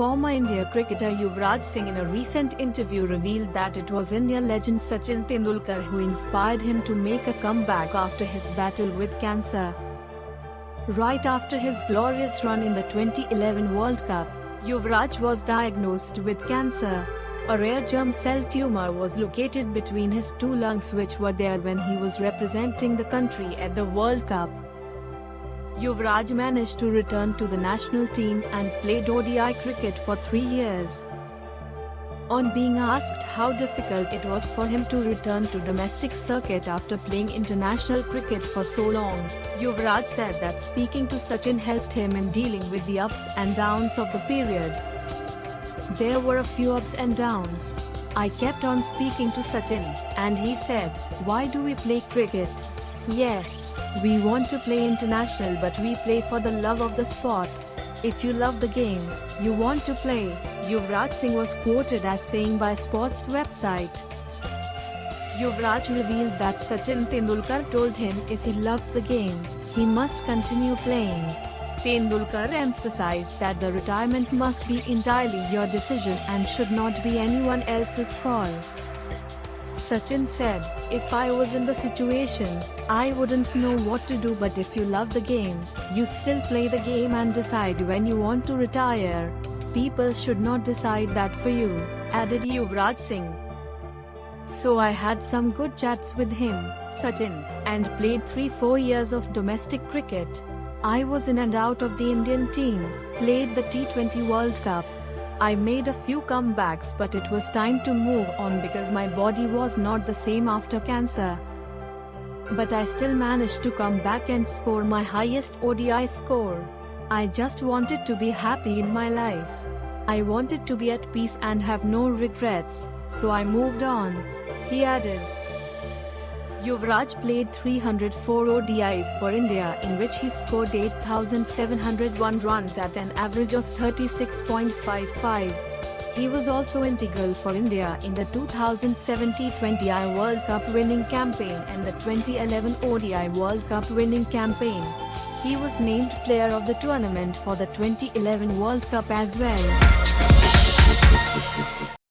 Former India cricketer Yuvraj Singh in a recent interview revealed that it was India legend Sachin Tendulkar who inspired him to make a comeback after his battle with cancer. Right after his glorious run in the 2011 World Cup, Yuvraj was diagnosed with cancer. A rare germ cell tumor was located between his two lungs, which were there when he was representing the country at the World Cup. Yuvraj managed to return to the national team and played ODI cricket for 3 years. On being asked how difficult it was for him to return to domestic circuit after playing international cricket for so long, Yuvraj said that speaking to Sachin helped him in dealing with the ups and downs of the period. There were a few ups and downs. I kept on speaking to Sachin, and he said, "Why do we play cricket? Yes, we want to play international, but we play for the love of the sport. If you love the game, you want to play," Yuvraj Singh was quoted as saying by sports website. Yuvraj revealed that Sachin Tendulkar told him if he loves the game, he must continue playing. Tendulkar emphasized that the retirement must be entirely your decision and should not be anyone else's call. Sachin said, "If I was in the situation, I wouldn't know what to do, but if you love the game, you still play the game and decide when you want to retire. People should not decide that for you," added Yuvraj Singh. "So I had some good chats with him, Sachin, and played 3-4 years of domestic cricket. I was in and out of the Indian team, played the T20 World Cup. I made a few comebacks, but it was time to move on because my body was not the same after cancer. But I still managed to come back and score my highest ODI score. I just wanted to be happy in my life. I wanted to be at peace and have no regrets, so I moved on," he added. Yuvraj played 304 ODIs for India, in which he scored 8,701 runs at an average of 36.55. He was also integral for India in the 2007 T20I World Cup winning campaign and the 2011 ODI World Cup winning campaign. He was named player of the tournament for the 2011 World Cup as well.